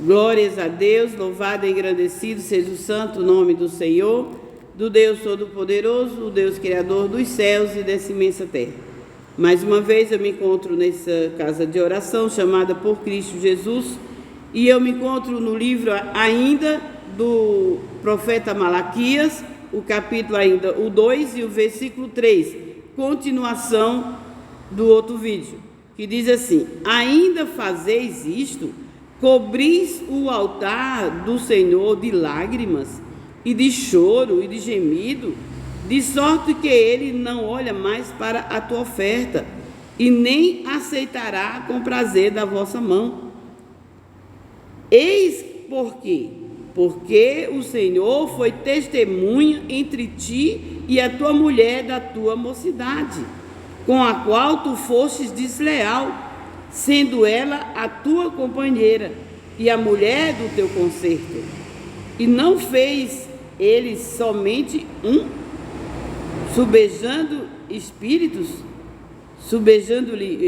Glórias a Deus, louvado e engrandecido seja o santo nome do Senhor, do Deus Todo-Poderoso, o Deus Criador dos céus e dessa imensa terra. Mais uma vez eu me encontro nessa casa de oração chamada por Cristo Jesus, e eu me encontro no livro ainda do profeta Malaquias, o capítulo ainda o 2 e o versículo 3, continuação do outro vídeo, que diz assim: ainda fazeis isto, cobris o altar do Senhor de lágrimas e de choro e de gemido, de sorte que ele não olha mais para a tua oferta e nem aceitará com prazer da vossa mão. Eis por quê? Porque o Senhor foi testemunha entre ti e a tua mulher da tua mocidade, com a qual tu fostes desleal, sendo ela a tua companheira e a mulher do teu concerto. E não fez ele somente um, subejando-lhe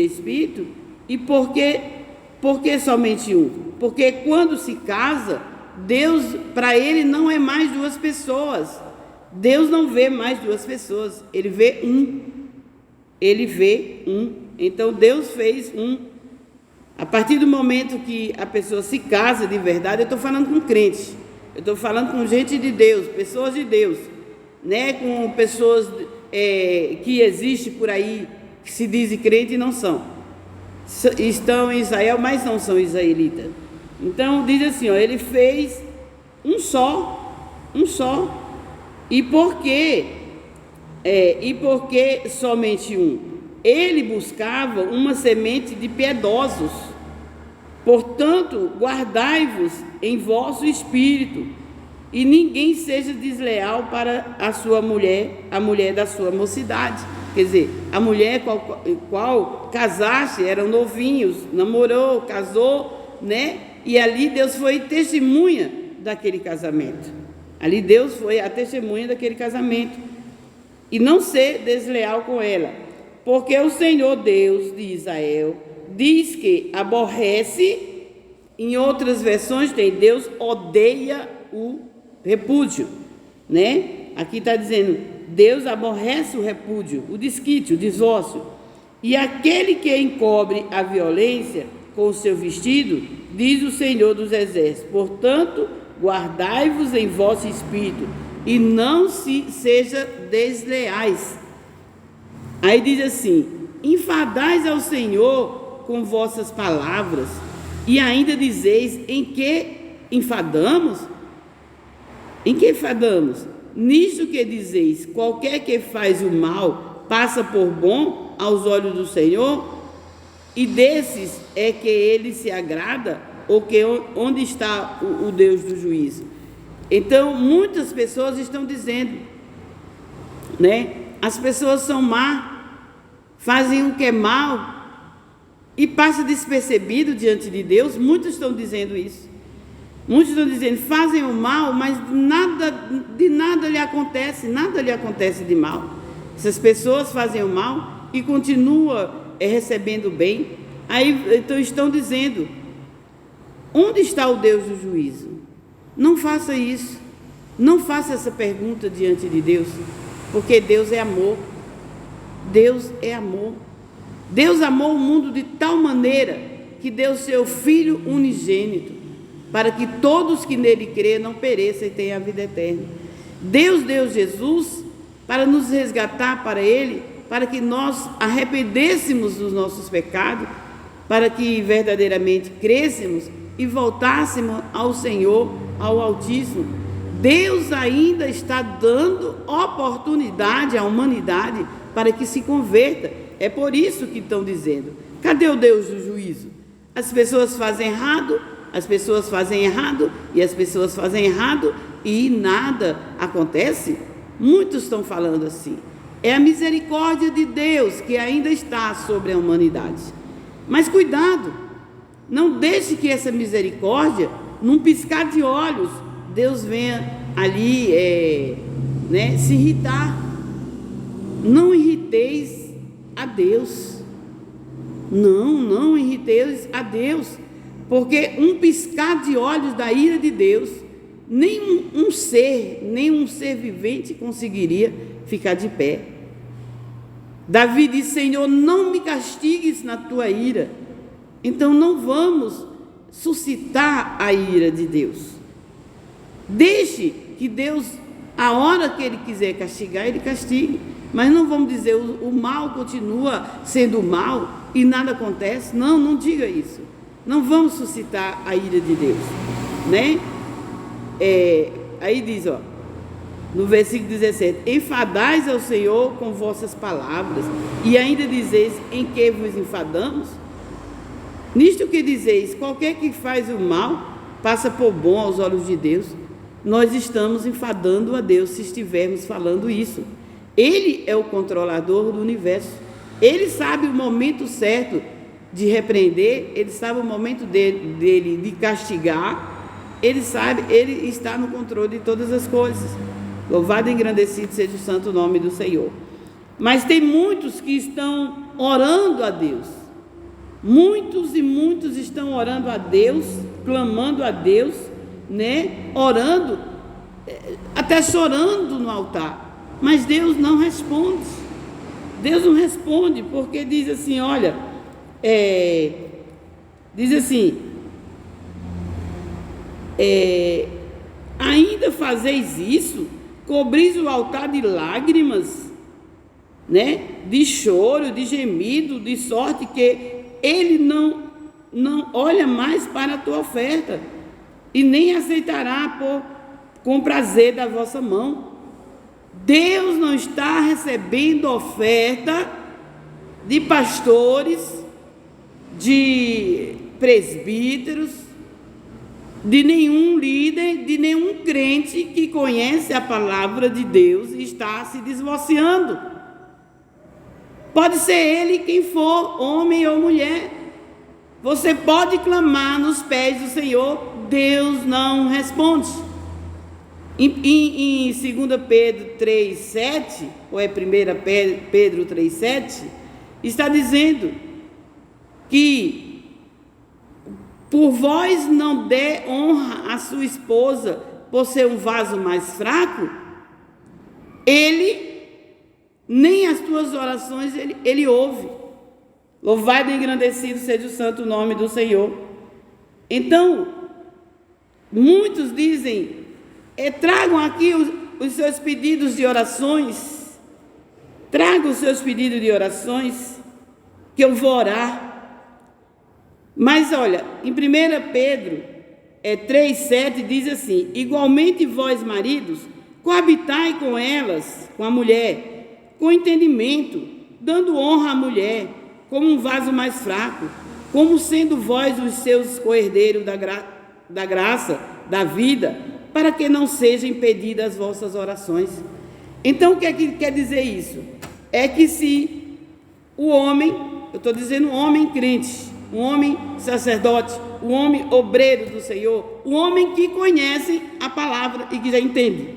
espírito? E por que somente um? Porque quando se casa, Deus, para ele, não é mais duas pessoas. Deus não vê mais duas pessoas, ele vê um. Ele vê um. Então Deus fez um. A partir do momento que a pessoa se casa de verdade, eu estou falando com crente, eu estou falando com gente de Deus, pessoas de Deus, né? Com pessoas que existem por aí, que se dizem crente e não são. Estão em Israel, mas não são israelitas. Então diz assim, ó, ele fez um só. E por que somente um? Ele buscava uma semente de piedosos. Portanto, guardai-vos em vosso espírito, e ninguém seja desleal para a sua mulher, a mulher da sua mocidade. Quer dizer, a mulher qual casaste, eram novinhos, namorou, casou, né? E ali Deus foi testemunha daquele casamento. Ali Deus foi a testemunha daquele casamento. E não ser desleal com ela. Porque o Senhor Deus de Israel diz que aborrece, em outras versões tem Deus odeia o repúdio, né? Aqui está dizendo, Deus aborrece o repúdio, o desquite, o divórcio. E aquele que encobre a violência com o seu vestido, diz o Senhor dos Exércitos, portanto, guardai-vos em vosso espírito, e não seja desleais. Aí diz assim, enfadais ao Senhor com vossas palavras, e ainda dizeis, em que enfadamos? Em que enfadamos? Nisto que dizeis, qualquer que faz o mal, passa por bom aos olhos do Senhor, e desses é que ele se agrada, ou que onde está o Deus do juízo? Então, muitas pessoas estão dizendo, né? As pessoas são más, fazem o que é mal e passa despercebido diante de Deus. Muitos estão dizendo isso. Muitos estão dizendo, fazem o mal, mas de nada lhe acontece, nada lhe acontece de mal. Essas pessoas fazem o mal e continuam recebendo bem. Aí então estão dizendo, onde está o Deus do juízo? Não faça isso, não faça essa pergunta diante de Deus, porque Deus é amor. Deus é amor. Deus amou o mundo de tal maneira que deu seu Filho unigênito, para que todos que nele crêem não pereçam e tenham a vida eterna. Deus deu Jesus para nos resgatar para Ele, para que nós arrependêssemos dos nossos pecados, para que verdadeiramente crescêssemos e voltássemos ao Senhor, ao Altíssimo. Deus ainda está dando oportunidade à humanidade para que se converta. É por isso que estão dizendo, cadê o Deus do juízo? As pessoas fazem errado, e as pessoas fazem errado e nada acontece. Muitos estão falando assim. É a misericórdia de Deus que ainda está sobre a humanidade. Mas cuidado, não deixe que essa misericórdia, num piscar de olhos, Deus venha ali se irritar. Não irriteis a Deus. Não irriteis a Deus. porque um piscar de olhos da ira de Deus, nenhum ser vivente conseguiria ficar de pé. Davi disse: Senhor, não me castigues na tua ira. Então não vamos suscitar a ira de Deus. Deixe que Deus, a hora que Ele quiser castigar, Ele castigue. Mas não vamos dizer o mal continua sendo mal e nada acontece. Não, não diga isso. Não vamos suscitar a ira de Deus, né? Aí diz, no versículo 17: enfadais ao Senhor com vossas palavras, e ainda dizeis: em que vos enfadamos? Nisto que dizeis: qualquer que faz o mal passa por bom aos olhos de Deus. Nós estamos enfadando a Deus se estivermos falando isso. Ele é o controlador do universo. Ele sabe o momento certo de repreender, ele sabe o momento dele de castigar, ele sabe, ele está no controle de todas as coisas. Louvado e engrandecido seja o santo nome do Senhor. Mas tem muitos que estão orando a Deus. Muitos e muitos estão orando a Deus, clamando a Deus, né? Orando, até chorando no altar. Mas Deus não responde. Deus não responde, porque diz assim, olha, diz assim, ainda fazeis isso? Cobris o altar de lágrimas, né? De choro, de gemido, de sorte que Ele não olha mais para a tua oferta e nem aceitará com prazer da vossa mão. Deus não está recebendo oferta de pastores, de presbíteros, de nenhum líder, de nenhum crente que conhece a palavra de Deus e está se divorciando. Pode ser ele quem for, homem ou mulher. Você pode clamar nos pés do Senhor, Deus não responde. Em 2 Pedro 3,7, ou é 1 Pedro 3,7, está dizendo que por vós não dê honra à sua esposa por ser um vaso mais fraco, nem as tuas orações ele ouve. Louvado e engrandecido seja o santo nome do Senhor. Então, muitos dizem, tragam aqui os seus pedidos de orações, tragam os seus pedidos de orações, que eu vou orar. Mas olha, em 1 Pedro 3,7 diz assim: igualmente vós, maridos, coabitai com elas, com a mulher, com entendimento, dando honra à mulher, como um vaso mais fraco, como sendo vós os seus coherdeiros da graça, da vida, para que não sejam impedidas as vossas orações. Então, o que é que quer dizer isso? É que se o homem, eu estou dizendo um homem crente, um homem sacerdote, um homem obreiro do Senhor, um homem que conhece a palavra e que já entende,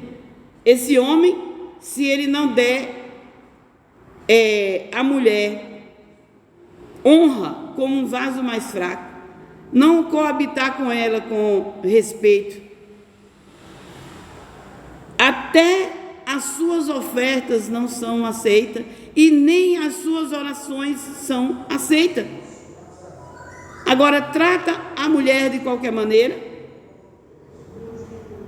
esse homem, se ele não der a mulher honra como um vaso mais fraco, não coabitar com ela com respeito, até as suas ofertas não são aceitas e nem as suas orações são aceitas. Agora, trata a mulher de qualquer maneira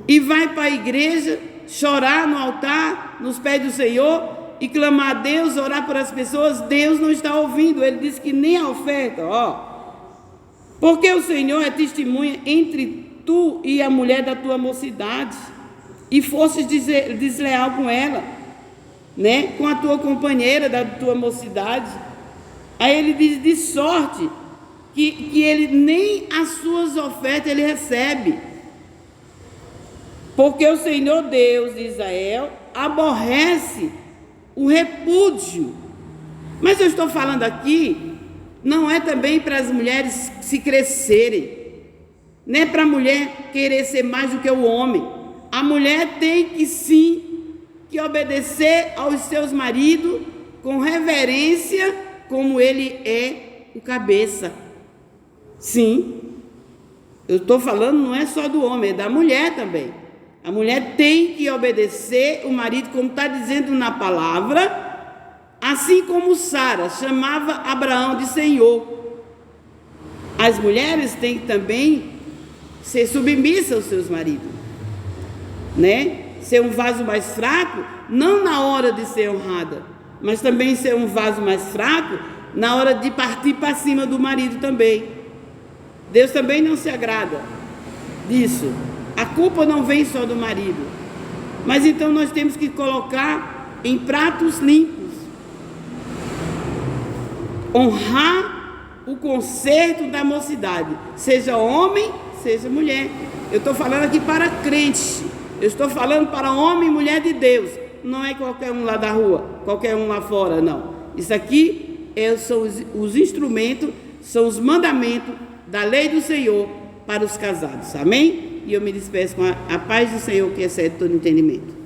e vai para a igreja chorar no altar, nos pés do Senhor, e clamar a Deus, orar por as pessoas. Deus não está ouvindo. Ele diz que nem a oferta, porque o Senhor é testemunha entre tu e a mulher da tua mocidade, e fosses desleal com ela, né? Com a tua companheira da tua mocidade. Aí ele diz, de sorte que ele nem as suas ofertas ele recebe, porque o Senhor Deus de Israel aborrece o repúdio. Mas eu estou falando aqui, não é também para as mulheres se crescerem, não é para a mulher querer ser mais do que o homem. A mulher tem que sim, que obedecer aos seus maridos com reverência, como ele é o cabeça. Sim, Eu estou falando, não é só do homem, é da mulher também. A mulher tem que obedecer o marido, como está dizendo na palavra, assim como Sara chamava Abraão de Senhor. As mulheres têm que também ser submissas aos seus maridos, né? Ser um vaso mais fraco, não na hora de ser honrada, mas também ser um vaso mais fraco na hora de partir para cima do marido também. Deus também não se agrada disso. A culpa não vem só do marido, mas então nós temos que colocar em pratos limpos, honrar o conserto da mocidade, seja homem, seja mulher. Eu estou falando aqui para crente, eu estou falando para homem e mulher de Deus, não é qualquer um lá da rua, qualquer um lá fora, não. Isso aqui são os instrumentos, são os mandamentos da lei do Senhor para os casados, amém? E eu me despeço com a paz do Senhor que excede todo entendimento.